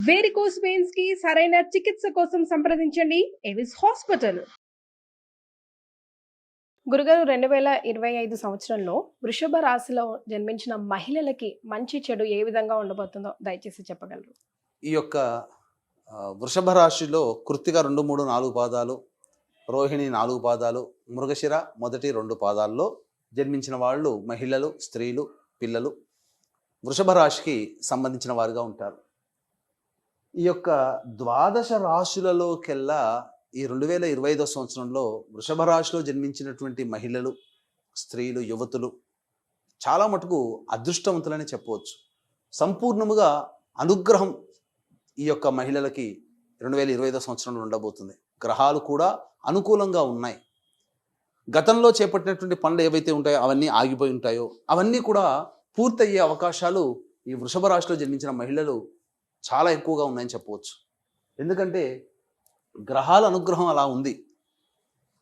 Varicose veins కి సరైన చికిత్స కోసం సంప్రదించండి ఎవిస్ హాస్పిటల్. గురుగారు 2025 సంవత్సరంలో వృషభ రాశిలో జన్మించిన మహిళలకి మంచి చెడు ఏ విధంగా ఉండబోతుందో దయచేసి చెప్పగలరు? ఈ యొక్క వృషభ రాశిలో కృత్తిక 2, 3, 4 పాదాలు, రోహిణి 4 పాదాలు, మృగశిర మొదటి 2 పాదాల్లో జన్మించిన వాళ్ళు మహిళలు, స్త్రీలు, పిల్లలు వృషభ రాశికి సంబంధించిన వారుగా ఉంటారు. ఈ యొక్క ద్వాదశ రాశులలోకెల్లా ఈ 2025 సంవత్సరంలో వృషభ రాశిలో జన్మించినటువంటి మహిళలు, స్త్రీలు, యువతులు చాలా మటుకు అదృష్టవంతులని చెప్పవచ్చు. సంపూర్ణముగా అనుగ్రహం ఈ యొక్క మహిళలకి 2025 సంవత్సరంలో ఉండబోతుంది. గ్రహాలు కూడా అనుకూలంగా ఉన్నాయి. గతంలో చేపట్టినటువంటి పనులు ఏవైతే ఉంటాయో అవన్నీ ఆగిపోయి ఉంటాయో అవన్నీ కూడా పూర్తయ్యే అవకాశాలు ఈ వృషభ రాశిలో జన్మించిన మహిళలు చాలా ఎక్కువగా ఉన్నాయని చెప్పవచ్చు. ఎందుకంటే గ్రహాల అనుగ్రహం అలా ఉంది.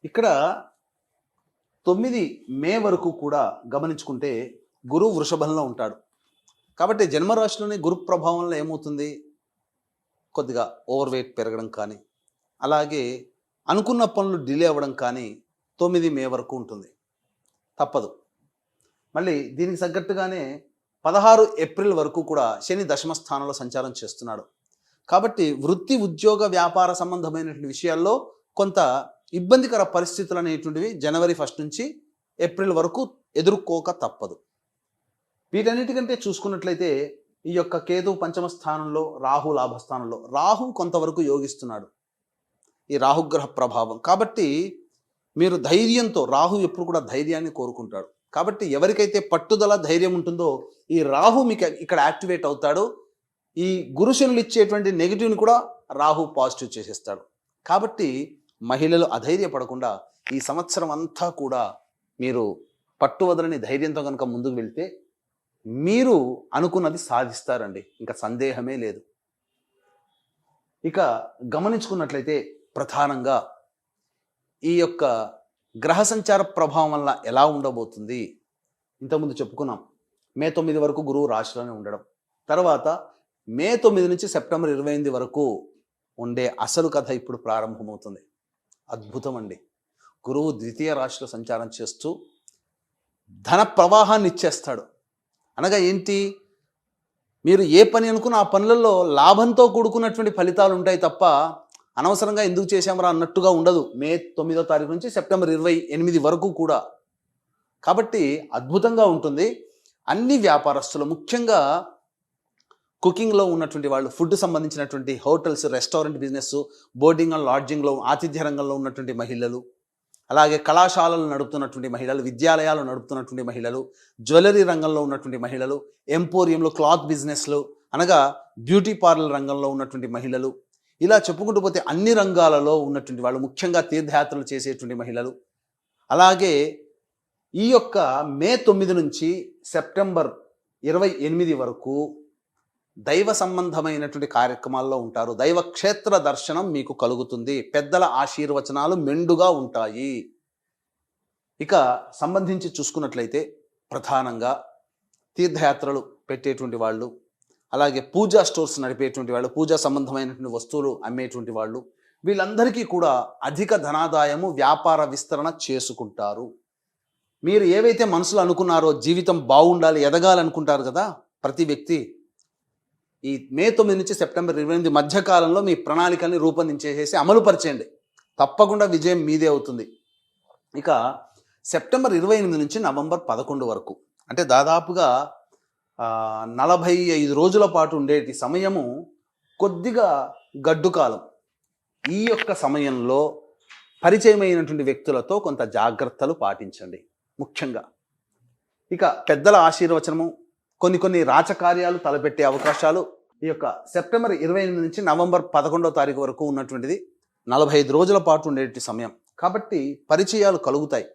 ఇక్కడ 9 మే వరకు కూడా గమనించుకుంటే గురువు వృషభంలో ఉంటాడు. కాబట్టి జన్మరాశిలోని గురు ప్రభావంలో ఏమవుతుంది, కొద్దిగా ఓవర్ వెయిట్ పెరగడం కానీ, అలాగే అనుకున్న పనులు డిలే అవ్వడం కానీ 9 మే వరకు ఉంటుంది, తప్పదు. మళ్ళీ దీనికి తగ్గట్టుగానే 16 ఏప్రిల్ వరకు కూడా శని దశమ స్థానంలో సంచారం చేస్తున్నాడు. కాబట్టి వృత్తి, ఉద్యోగ, వ్యాపార సంబంధమైనటువంటి విషయాల్లో కొంత ఇబ్బందికర పరిస్థితులు అనేటువంటివి జనవరి 1 నుంచి ఏప్రిల్ వరకు ఎదుర్కోక తప్పదు. వీటన్నిటికంటే చూసుకున్నట్లయితే ఈ యొక్క కేతు పంచమ స్థానంలో, రాహు లాభస్థానంలో, రాహు కొంతవరకు యోగిస్తున్నాడు. ఈ రాహుగ్రహ ప్రభావం కాబట్టి మీరు ధైర్యంతో, రాహు ఎప్పుడు కూడా ధైర్యాన్ని కోరుకుంటాడు. కాబట్టి ఎవరికైతే పట్టుదల, ధైర్యం ఉంటుందో ఈ రాహు మీకు ఇక్కడ యాక్టివేట్ అవుతాడు. ఈ గురుశనులు ఇచ్చేటువంటి నెగిటివ్ని కూడా రాహు పాజిటివ్ చేసేస్తాడు. కాబట్టి మహిళలు అధైర్యపడకుండా ఈ సంవత్సరం అంతా కూడా మీరు పట్టువదలని ధైర్యంతో కనుక ముందుకు వెళ్తే మీరు అనుకున్నది సాధిస్తారండి, ఇంకా సందేహమే లేదు. ఇక గమనించుకున్నట్లయితే ప్రధానంగా ఈ యొక్క గ్రహ సంచార ప్రభావం వల్ల ఎలా ఉండబోతుంది, ఇంతకుముందు చెప్పుకున్నాం. మే 9 వరకు గురువు రాశిలోనే ఉండడం, తర్వాత మే 9 నుంచి సెప్టెంబర్ 28 వరకు ఉండే అసలు కథ ఇప్పుడు ప్రారంభమవుతుంది. అద్భుతం అండి. గురువు ద్వితీయ రాశిలో సంచారం చేస్తూ ధన ప్రవాహాన్ని ఇచ్చేస్తాడు. అనగా ఏంటి, మీరు ఏ పని అనుకున్న ఆ పనులలో లాభంతో కూడుకున్నటువంటి ఫలితాలు ఉంటాయి తప్ప అనవసరంగా ఎందుకు చేశామరా అన్నట్టుగా ఉండదు మే 9వ తారీఖు నుంచి సెప్టెంబర్ 28 వరకు కూడా. కాబట్టి అద్భుతంగా ఉంటుంది. అన్ని వ్యాపారస్తులు, ముఖ్యంగా కుకింగ్లో ఉన్నటువంటి వాళ్ళు, ఫుడ్ సంబంధించినటువంటి hotels, restaurant business, boarding and లాడ్జింగ్లో, ఆతిథ్య రంగంలో ఉన్నటువంటి మహిళలు, అలాగే కళాశాలలు నడుపుతున్నటువంటి మహిళలు, విద్యాలయాలు నడుపుతున్నటువంటి మహిళలు, జ్యువెలరీ రంగంలో ఉన్నటువంటి మహిళలు, ఎంపోరియంలో, క్లాత్ బిజినెస్లో అనగా బ్యూటీ పార్లర్ రంగంలో ఉన్నటువంటి మహిళలు, ఇలా చెప్పుకుంటూ పోతే అన్ని రంగాలలో ఉన్నటువంటి వాళ్ళు, ముఖ్యంగా తీర్థయాత్రలు చేసేటువంటి మహిళలు, అలాగే ఈ యొక్క మే 9 నుంచి సెప్టెంబర్ 28 వరకు దైవ సంబంధమైనటువంటి కార్యక్రమాల్లో ఉంటారు. దైవ క్షేత్ర దర్శనం మీకు కలుగుతుంది. పెద్దల ఆశీర్వచనాలు మెండుగా ఉంటాయి. ఇక సంబంధించి చూసుకున్నట్లయితే ప్రధానంగా తీర్థయాత్రలు పెట్టేటువంటి వాళ్ళు, అలాగే పూజా స్టోర్స్ నడిపేటువంటి వాళ్ళు, పూజా సంబంధమైనటువంటి వస్తువులు అమ్మేటువంటి వాళ్ళు, వీళ్ళందరికీ కూడా అధిక ధనాదాయము, వ్యాపార విస్తరణ చేసుకుంటారు. మీరు ఏవైతే మనసులో అనుకున్నారో, జీవితం బాగుండాలి, ఎదగాలనుకుంటారు కదా ప్రతి వ్యక్తి, ఈ మే 9 నుంచి సెప్టెంబర్ 28 మధ్యకాలంలో మీ ప్రణాళికల్ని రూపొందించేసేసి అమలుపరచండి. తప్పకుండా విజయం మీదే అవుతుంది. ఇక సెప్టెంబర్ 28 నుంచి నవంబర్ 11 వరకు, అంటే దాదాపుగా 45 రోజుల పాటు ఉండేటి సమయము కొద్దిగా గడ్డు కాలం. ఈ యొక్క సమయంలో పరిచయమైనటువంటి వ్యక్తులతో కొంత జాగ్రత్తలు పాటించండి ముఖ్యంగా. ఇక పెద్దల ఆశీర్వచనము, కొన్ని రాచకార్యాలు తలపెట్టే అవకాశాలు ఈ యొక్క సెప్టెంబర్ 28 నుంచి నవంబర్ 11వ తారీఖు వరకు ఉన్నటువంటిది 45 రోజుల పాటు ఉండేటి సమయం. కాబట్టి పరిచయాలు కలుగుతాయి.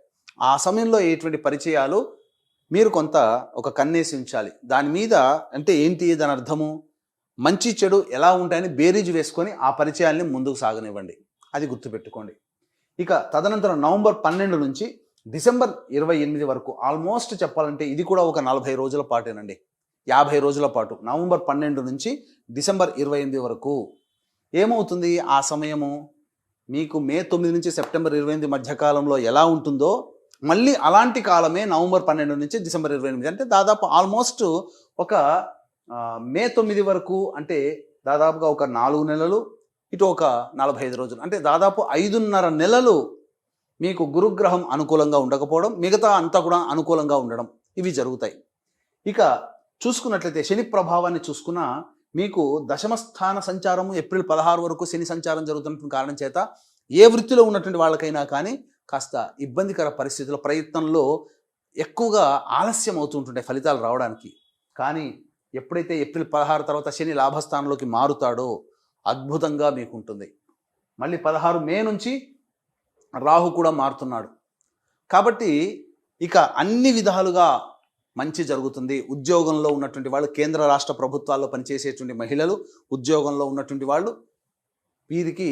ఆ సమయంలో ఎటువంటి పరిచయాలు మీరు కొంత ఒక కన్నేసి ఉంచాలి. దాని మీద అంటే ఏంటి, దాని అర్థము మంచి చెడు ఎలా ఉంటాయని బేరీజు వేసుకొని ఆ పరిచయాల్ని ముందుకు సాగనివ్వండి. అది గుర్తుపెట్టుకోండి. ఇక తదనంతరం నవంబర్ 12 నుంచి డిసెంబర్ 28 వరకు ఆల్మోస్ట్ చెప్పాలంటే ఇది కూడా ఒక 40 రోజుల పాటేనండి. 50 రోజుల పాటు నవంబర్ 12 నుంచి డిసెంబర్ 28 వరకు ఏమవుతుంది ఆ సమయము మీకు మే 9 నుంచి సెప్టెంబర్ 28 మధ్యకాలంలో ఎలా ఉంటుందో మళ్ళీ అలాంటి కాలమే నవంబర్ 12 నుంచి డిసెంబర్ 28 అంటే దాదాపు ఆల్మోస్ట్ ఒక మే 9 వరకు అంటే దాదాపుగా ఒక 4 నెలలు ఇటు ఒక 45 రోజులు అంటే దాదాపు 5.5 నెలలు మీకు గురుగ్రహం అనుకూలంగా ఉండకపోవడం మిగతా అంతా కూడా అనుకూలంగా ఉండడం ఇవి జరుగుతాయి. ఇక చూసుకున్నట్లయితే శని ప్రభావాన్ని చూసుకున్న మీకు దశమ స్థాన సంచారము ఏప్రిల్ 16 వరకు శని సంచారం జరుగుతున్న కారణం చేత ఏ వృత్తిలో ఉన్నటువంటి వాళ్ళకైనా కానీ కాస్త ఇబ్బందికర పరిస్థితుల ప్రయత్నంలో ఎక్కువగా ఆలస్యం అవుతుంటుంటాయి ఫలితాలు రావడానికి. కానీ ఎప్పుడైతే ఏప్రిల్ 16 తర్వాత శని లాభస్థానంలోకి మారుతాడో అద్భుతంగా మీకు ఉంటుంది. మళ్ళీ 16 మే నుంచి రాహు కూడా మారుతున్నాడు కాబట్టి ఇక అన్ని విధాలుగా మంచి జరుగుతుంది. ఉద్యోగంలో ఉన్నటువంటి వాళ్ళు, కేంద్ర రాష్ట్ర ప్రభుత్వాల్లో పనిచేసేటువంటి మహిళలు, ఉద్యోగంలో ఉన్నటువంటి వాళ్ళు వీరికి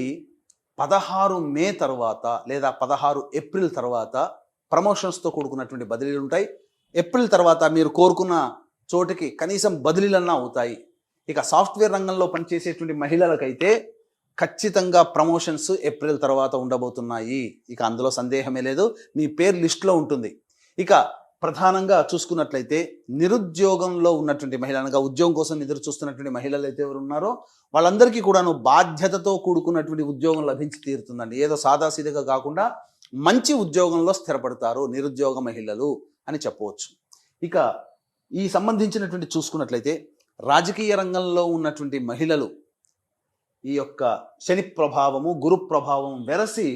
16 మే తర్వాత లేదా 16 ఏప్రిల్ తర్వాత ప్రమోషన్స్తో కూడుకున్నటువంటి బదిలీలు ఉంటాయి. ఏప్రిల్ తర్వాత మీరు కోరుకున్న చోటికి కనీసం బదిలీలన్నా అవుతాయి. ఇక సాఫ్ట్వేర్ రంగంలో పనిచేసేటువంటి మహిళలకైతే ఖచ్చితంగా ప్రమోషన్స్ ఏప్రిల్ తర్వాత ఉండబోతున్నాయి. ఇక అందులో సందేహమే లేదు, మీ పేరు లిస్టులో ఉంటుంది. ఇక ప్రధానంగా చూసుకున్నట్లయితే నిరుద్యోగంలో ఉన్నటువంటి మహిళ అనగా ఉద్యోగం కోసం ఎదురు చూస్తున్నటువంటి మహిళలు అయితే ఎవరు ఉన్నారో వాళ్ళందరికీ కూడాను బాధ్యతతో కూడుకున్నటువంటి ఉద్యోగం లభించి తీరుతుందండి. ఏదో సాదాసీదగా కాకుండా మంచి ఉద్యోగంలో స్థిరపడతారు నిరుద్యోగ మహిళలు అని చెప్పవచ్చు. ఇక ఈ సంబంధించినటువంటి చూసుకున్నట్లయితే రాజకీయ రంగంలో ఉన్నటువంటి మహిళలు ఈ యొక్క శని ప్రభావము గురు ప్రభావం వెరసి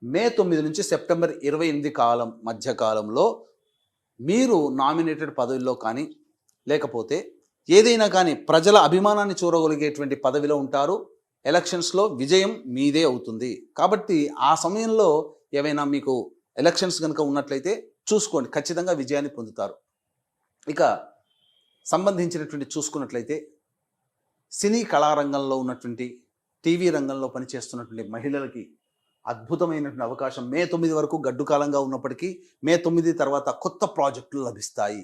మే 9 నుంచి సెప్టెంబర్ 28 కాలం మధ్యకాలంలో మీరు నామినేటెడ్ పదవిలో కానీ లేకపోతే ఏదైనా కానీ ప్రజల అభిమానాన్ని చూరగలిగేటువంటి పదవిలో ఉంటారు. ఎలక్షన్స్లో విజయం మీదే అవుతుంది. కాబట్టి ఆ సమయంలో ఏవైనా మీకు ఎలక్షన్స్ కనుక ఉన్నట్లయితే చూసుకోండి, ఖచ్చితంగా విజయాన్ని పొందుతారు. ఇక సంబంధించినటువంటి చూసుకున్నట్లయితే సినీ కళారంగంలో ఉన్నటువంటి టీవీ రంగంలో పనిచేస్తున్నటువంటి మహిళలకి అద్భుతమైనటువంటి అవకాశం మే 9 వరకు గడ్డు కాలంగా ఉన్నప్పటికీ మే 9 తర్వాత కొత్త ప్రాజెక్టులు లభిస్తాయి.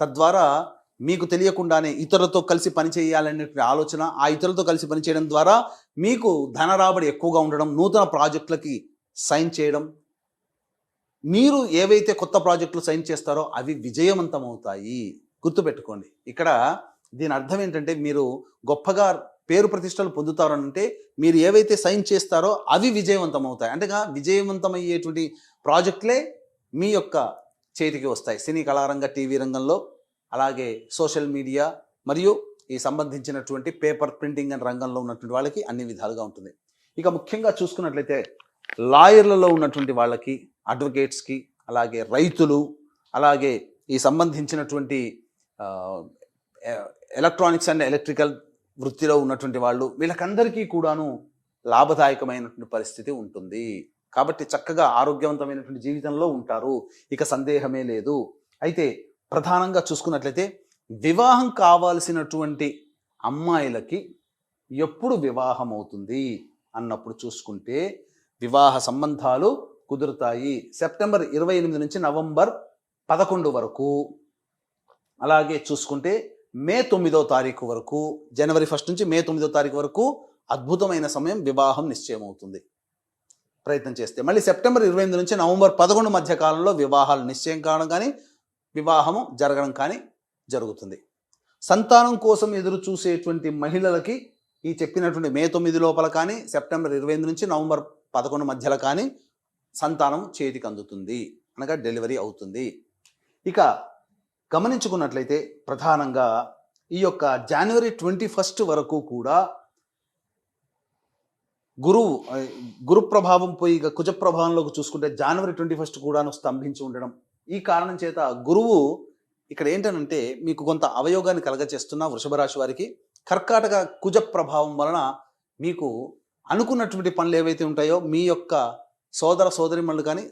తద్వారా మీకు తెలియకుండానే ఇతరులతో కలిసి పనిచేయాలనేటువంటి ఆలోచన, ఆ ఇతరులతో కలిసి పనిచేయడం ద్వారా మీకు ధన రాబడి ఎక్కువగా ఉండడం, నూతన ప్రాజెక్టులకి సైన్ చేయడం, మీరు ఏవైతే కొత్త ప్రాజెక్టులు సైన్ చేస్తారో అవి విజయవంతం అవుతాయి. గుర్తుపెట్టుకోండి. ఇక్కడ దీని అర్థం ఏంటంటే మీరు గొప్పగా పేరు ప్రతిష్టలు పొందుతారు అంటే మీరు ఏవైతే సైన్ చేస్తారో అవి విజయవంతం అవుతాయి. అంటేగా విజయవంతమయ్యేటువంటి ప్రాజెక్టులే మీ యొక్క చేతికి వస్తాయి. సినీ కళారంగ టీవీ రంగంలో, అలాగే సోషల్ మీడియా మరియు ఈ సంబంధించినటువంటి పేపర్ ప్రింటింగ్ అండ్ రంగంలో ఉన్నటువంటి వాళ్ళకి అన్ని విధాలుగా ఉంటుంది. ఇక ముఖ్యంగా చూసుకున్నట్లయితే లాయర్లలో ఉన్నటువంటి వాళ్ళకి, అడ్వకేట్స్కి, అలాగే రైతులు, అలాగే ఈ సంబంధించినటువంటి ఎలక్ట్రానిక్స్ అండ్ ఎలక్ట్రికల్ వృత్తిలో ఉన్నటువంటి వాళ్ళు, వీళ్ళకందరికీ కూడాను లాభదాయకమైనటువంటి పరిస్థితి ఉంటుంది. కాబట్టి చక్కగా ఆరోగ్యవంతమైనటువంటి జీవితంలో ఉంటారు, ఇక సందేహమే లేదు. అయితే ప్రధానంగా చూసుకున్నట్లయితే వివాహం కావాల్సినటువంటి అమ్మాయిలకి ఎప్పుడు వివాహం అవుతుంది అన్నప్పుడు చూసుకుంటే వివాహ సంబంధాలు కుదురుతాయి సెప్టెంబర్ 28 నుంచి నవంబర్ 11 వరకు. అలాగే చూసుకుంటే మే 9వ తారీఖు వరకు, జనవరి 1 నుంచి మే 9వ తారీఖు వరకు అద్భుతమైన సమయం, వివాహం నిశ్చయం అవుతుంది ప్రయత్నం చేస్తే. మళ్ళీ సెప్టెంబర్ 28 నుంచి నవంబర్ 11 మధ్య కాలంలో వివాహాలు నిశ్చయం కావడం కానీ వివాహము జరగడం కానీ జరుగుతుంది. సంతానం కోసం ఎదురు చూసేటువంటి మహిళలకి ఈ చెప్పినటువంటి మే 9 లోపల కానీ సెప్టెంబర్ 28 నుంచి నవంబర్ 11 మధ్యలో కానీ సంతానం చేతికి అందుతుంది, అనగా డెలివరీ అవుతుంది. ఇక గమనించుకున్నట్లయితే ప్రధానంగా ఈ యొక్క జనవరి 21 వరకు కూడా గురు ప్రభావం పోయి ఇక కుజ ప్రభావంలోకి చూసుకుంటే జనవరి 21 కూడాను స్తంభించి ఉండడం. ఈ కారణం చేత గురువు ఇక్కడ ఏంటనంటే మీకు కొంత అవయోగాన్ని కలగచేస్తున్న వృషభ రాశి వారికి కర్కాటక కుజ ప్రభావం వలన మీకు అనుకున్నటువంటి పనులు ఏవైతే ఉంటాయో మీ యొక్క సోదర సోదరిమణులు కానీ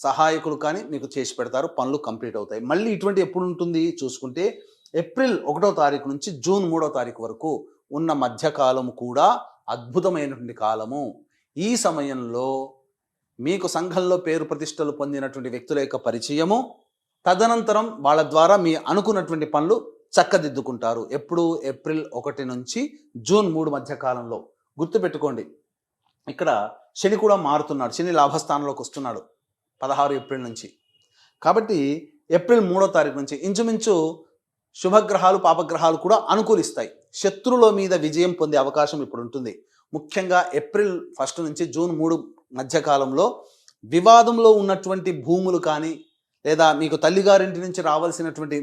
సహాయకులు కానీ మీకు చేసి పెడతారు, పనులు కంప్లీట్ అవుతాయి. మళ్ళీ ఇటువంటి ఎప్పుడు ఉంటుంది చూసుకుంటే ఏప్రిల్ 1వ తారీఖు నుంచి జూన్ 3వ తారీఖు వరకు ఉన్న మధ్యకాలము కూడా అద్భుతమైనటువంటి కాలము. ఈ సమయంలో మీకు సంఘంలో పేరు ప్రతిష్టలు పొందినటువంటి వ్యక్తుల యొక్క పరిచయము, తదనంతరం వాళ్ళ ద్వారా మీ అనుకున్నటువంటి పనులు చక్కదిద్దుకుంటారు. ఎప్పుడు ఏప్రిల్ 1 నుంచి జూన్ 3 మధ్య కాలంలో. గుర్తుపెట్టుకోండి, ఇక్కడ శని కూడా మారుతున్నాడు. శని లాభస్థానంలోకి వస్తున్నాడు 16 ఏప్రిల్ నుంచి. కాబట్టి ఏప్రిల్ 3వ తారీఖు నుంచి ఇంచుమించు శుభగ్రహాలు పాపగ్రహాలు కూడా అనుకూలిస్తాయి. శత్రువుల మీద విజయం పొందే అవకాశం ఇప్పుడు ఉంటుంది. ముఖ్యంగా ఏప్రిల్ 1 నుంచి జూన్ 3 మధ్య కాలంలో వివాదంలో ఉన్నటువంటి భూములు కానీ, లేదా మీకు తల్లిగారింటి నుంచి రావాల్సినటువంటి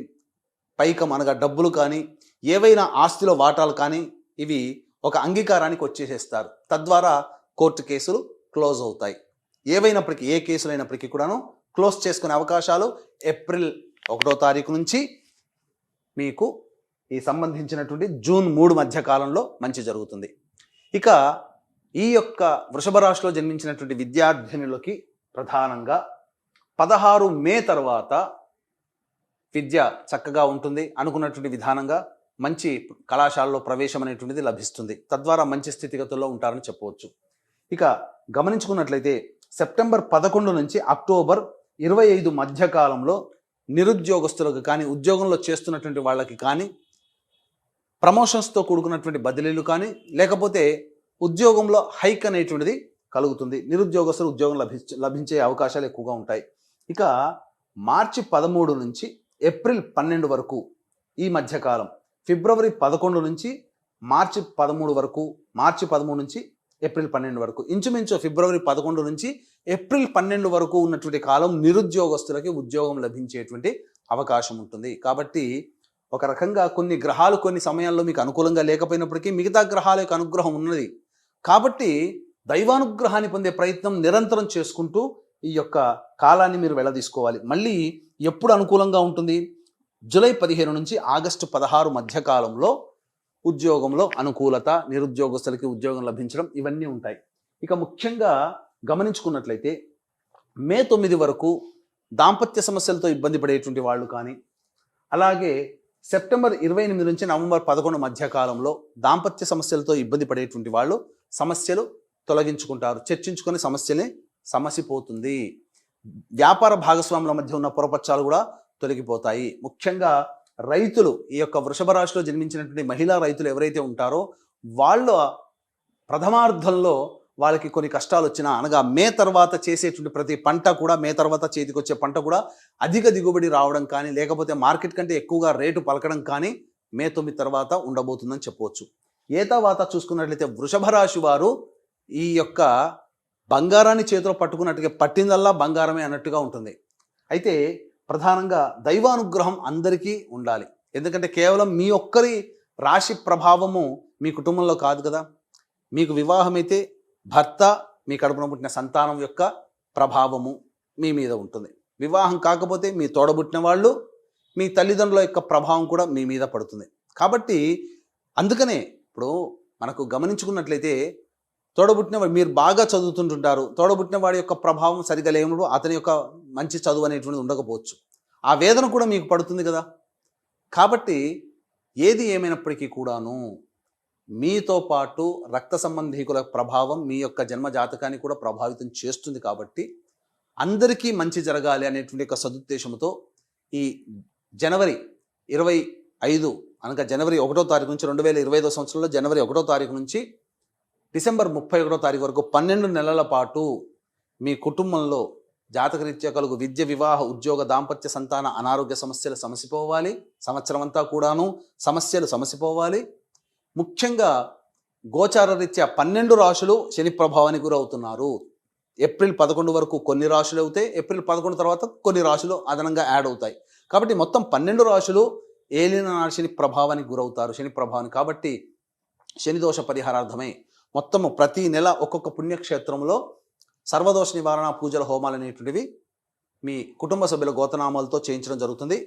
పైకం అనగా డబ్బులు కానీ, ఏవైనా ఆస్తిలో వాటాలు కానీ, ఇవి ఒక అంగీకారానికి వచ్చేసేస్తారు. తద్వారా కోర్టు కేసులు క్లోజ్ అవుతాయి. ఏవైనప్పటికీ, ఏ కేసులు అయినప్పటికీ కూడాను క్లోజ్ చేసుకునే అవకాశాలు ఏప్రిల్ 1వ తారీఖు నుంచి మీకు ఈ సంబంధించినటువంటి జూన్ 3 మధ్య కాలంలో మంచి జరుగుతుంది. ఇక ఈ యొక్క వృషభ రాశిలో జన్మించినటువంటి విద్యార్థినులకి ప్రధానంగా 16 మే తర్వాత విద్య చక్కగా ఉంటుంది. అనుకున్నటువంటి విధానంగా మంచి కళాశాలలో ప్రవేశం అనేటువంటిది లభిస్తుంది. తద్వారా మంచి స్థితిగతుల్లో ఉంటారని చెప్పవచ్చు. ఇక గమనించుకున్నట్లయితే సెప్టెంబర్ 11 నుంచి అక్టోబర్ 25 మధ్య కాలంలో నిరుద్యోగస్తులకు కానీ, ఉద్యోగంలో చేస్తున్నటువంటి వాళ్ళకి కానీ, ప్రమోషన్స్తో కూడుకున్నటువంటి బదిలీలు కానీ, లేకపోతే ఉద్యోగంలో హైక్ అనేటువంటిది కలుగుతుంది. నిరుద్యోగస్తులు ఉద్యోగం లభించే అవకాశాలు ఎక్కువగా ఉంటాయి. ఇక మార్చి 13 నుంచి ఏప్రిల్ 12 వరకు ఈ మధ్యకాలం, ఫిబ్రవరి 11 నుంచి మార్చి 13 వరకు, మార్చి 13 నుంచి ఏప్రిల్ 12 వరకు, ఇంచుమించు ఫిబ్రవరి 11 నుంచి ఏప్రిల్ 12 వరకు ఉన్నటువంటి కాలం నిరుద్యోగస్తులకి ఉద్యోగం లభించేటువంటి అవకాశం ఉంటుంది. కాబట్టి ఒక రకంగా కొన్ని గ్రహాలు కొన్ని సమయాల్లో మీకు అనుకూలంగా లేకపోయినప్పటికీ మిగతా గ్రహాల యొక్క అనుగ్రహం ఉన్నది. కాబట్టి దైవానుగ్రహాన్ని పొందే ప్రయత్నం నిరంతరం చేసుకుంటూ ఈ యొక్క కాలాన్ని మీరు వెళ్ళదీసుకోవాలి. మళ్ళీ ఎప్పుడు అనుకూలంగా ఉంటుంది? జూలై 15 నుంచి ఆగస్టు 16 మధ్య కాలంలో ఉద్యోగంలో అనుకూలత, నిరుద్యోగస్తులకి ఉద్యోగం లభించడం, ఇవన్నీ ఉంటాయి. ఇక ముఖ్యంగా గమనించుకున్నట్లయితే మే 9 వరకు దాంపత్య సమస్యలతో ఇబ్బంది పడేటువంటి వాళ్ళు కానీ, అలాగే సెప్టెంబర్ 28 నుంచి నవంబర్ 11 మధ్య కాలంలో దాంపత్య సమస్యలతో ఇబ్బంది పడేటువంటి వాళ్ళు సమస్యలు తొలగించుకుంటారు. చర్చించుకొని సమస్యని సమసిపోతుంది. వ్యాపార భాగస్వాముల మధ్య ఉన్న పొరపచ్చాలు కూడా తొలగిపోతాయి. ముఖ్యంగా రైతులు, ఈ యొక్క వృషభ రాశిలో జన్మించినటువంటి మహిళా రైతులు ఎవరైతే ఉంటారో వాళ్ళ ప్రథమార్థంలో వాళ్ళకి కొన్ని కష్టాలు వచ్చినా, అనగా మే తర్వాత చేసేటువంటి ప్రతి పంట కూడా, మే తర్వాత చేతికి వచ్చే పంట కూడా అధిక దిగుబడి రావడం కానీ, లేకపోతే మార్కెట్ కంటే ఎక్కువగా రేటు పలకడం కానీ మే 9 తర్వాత ఉండబోతుందని చెప్పవచ్చు. ఏ తర్వాత చూసుకున్నట్లయితే వృషభ రాశి వారు ఈ యొక్క బంగారాన్ని చేతిలో పట్టుకున్నట్టుగా పట్టిందల్లా బంగారమే అన్నట్టుగా ఉంటుంది. అయితే ప్రధానంగా దైవానుగ్రహం అందరికీ ఉండాలి. ఎందుకంటే కేవలం మీ ఒక్కరి రాశి ప్రభావము మీ కుటుంబంలో కాదు కదా. మీకు వివాహమైతే భర్త, మీ కడుపున పుట్టిన సంతానం యొక్క ప్రభావము మీ మీద ఉంటుంది. వివాహం కాకపోతే మీ తోడబుట్టిన వాళ్ళు, మీ తల్లిదండ్రుల యొక్క ప్రభావం కూడా మీ మీద పడుతుంది. కాబట్టి అందుకనే ఇప్పుడు మనకు గమనించుకున్నట్లయితే తోడబుట్టిన వాడు, మీరు బాగా చదువుతుంటుంటారు, తోడబుట్టిన వాడి యొక్క ప్రభావం సరిగా లేనప్పుడు అతని యొక్క మంచి చదువు అనేటువంటిది ఉండకపోవచ్చు. ఆ వేదన కూడా మీకు పడుతుంది కదా. కాబట్టి ఏది ఏమైనప్పటికీ కూడాను మీతో పాటు రక్త సంబంధీకుల ప్రభావం మీ యొక్క జన్మ జాతకాన్ని కూడా ప్రభావితం చేస్తుంది. కాబట్టి అందరికీ మంచి జరగాలి అనేటువంటి ఒక సదుద్దేశంతో ఈ జనవరి 25 అనగా జనవరి 1వ తారీఖు నుంచి 2025 సంవత్సరంలో జనవరి 1వ తారీఖు నుంచి డిసెంబర్ 31వ తారీఖు వరకు 12 నెలల పాటు మీ కుటుంబంలో జాతకరీత్యా కలుగు విద్య, వివాహ, ఉద్యోగ, దాంపత్య, సంతాన, అనారోగ్య సమస్యలు సమసిపోవాలి. సంవత్సరం అంతా కూడాను సమస్యలు సమసిపోవాలి. ముఖ్యంగా గోచార రీత్యా 12 రాశులు శని ప్రభావానికి గురవుతున్నారు. ఏప్రిల్ 11 వరకు కొన్ని రాశులు అవుతాయి, ఏప్రిల్ 11 తర్వాత కొన్ని రాశులు అదనంగా యాడ్ అవుతాయి. కాబట్టి మొత్తం 12 రాశులు ఏలిన శని ప్రభావానికి గురవుతారు, శని ప్రభావానికి. కాబట్టి శని దోష పరిహారార్థమై మొత్తము ప్రతి నెల ఒక్కొక్క పుణ్యక్షేత్రంలో సర్వదోష నివారణ పూజల హోమాలు అనేటువంటివి మీ కుటుంబ సభ్యుల గోతనామాలతో చేయించడం జరుగుతుంది.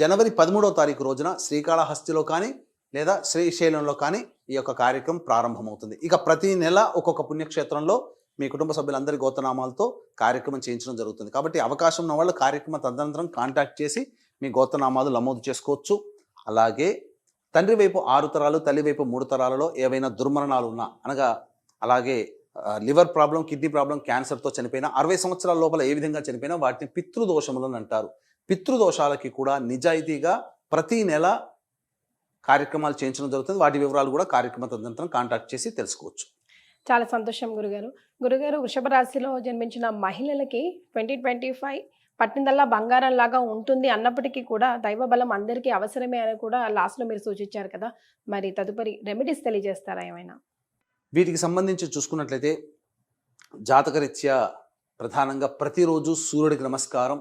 జనవరి 13వ తారీఖు రోజున శ్రీకాళహస్తిలో కానీ లేదా శ్రీశైలంలో కానీ ఈ యొక్క కార్యక్రమం ప్రారంభమవుతుంది. ఇక ప్రతి నెల ఒక్కొక్క పుణ్యక్షేత్రంలో మీ కుటుంబ సభ్యులందరి గోతనామాలతో కార్యక్రమం చేయించడం జరుగుతుంది. కాబట్టి అవకాశం ఉన్న వాళ్ళు కార్యక్రమ తదనంతరం కాంటాక్ట్ చేసి మీ గోతనామాలు నమోదు చేసుకోవచ్చు. అలాగే తండ్రి వైపు 6 తరాలు, తల్లి వైపు 3 తరాలలో ఏవైనా దుర్మరణాలు ఉన్నా, అనగా అలాగే లివర్ ప్రాబ్లం, కిడ్నీ ప్రాబ్లం, క్యాన్సర్తో చనిపోయినా, 60 సంవత్సరాల లోపల ఏ విధంగా చనిపోయినా వాటిని పితృదోషములను అంటారు. పితృదోషాలకి కూడా నిజాయితీగా ప్రతి నెల కార్యక్రమాలు చేయించడం జరుగుతుంది. వాటి వివరాలు కూడా కార్యక్రమ తదనంతరం కాంటాక్ట్ చేసి తెలుసుకోవచ్చు. చాలా సంతోషం గురుగారు. గురుగారు, వృషభ రాశిలో జన్మించిన మహిళలకి 2025 పట్టిందల్లా బంగారం లాగా ఉంటుంది అన్నప్పటికీ కూడా దైవ బలం అందరికీ అవసరమే అని కూడా లాస్ట్‌లో మీరు సూచించారు కదా! మరి తదుపరి రెమెడీస్ తెలియజేస్తారా ఏమైనా? వీటికి సంబంధించి చూసుకున్నట్లయితే జాతకరీత్యా ప్రధానంగా ప్రతిరోజు సూర్యుడికి నమస్కారం,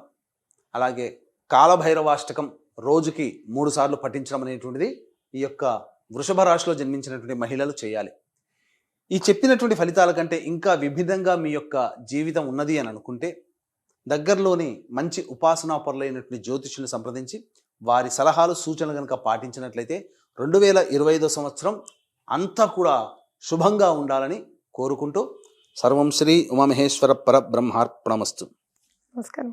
అలాగే కాలభైరవాష్టకం రోజుకి 3 సార్లు పఠించడం అనేటువంటిది ఈ యొక్క వృషభ రాశిలో జన్మించినటువంటి మహిళలు చేయాలి. ఈ చెప్పినటువంటి ఫలితాల కంటే ఇంకా విభిన్నంగా మీ యొక్క జీవితం ఉన్నది అని అనుకుంటే దగ్గరలోని మంచి ఉపాసనాపరులైనటువంటి జ్యోతిష్యుని సంప్రదించి వారి సలహాలు సూచనలు కనుక పాటించినట్లయితే 2025 సంవత్సరం అంతా కూడా శుభంగా ఉండాలని కోరుకుంటూ సర్వం శ్రీ ఉమామహేశ్వర పరబ్రహ్మార్పణమస్తు. నమస్కారం.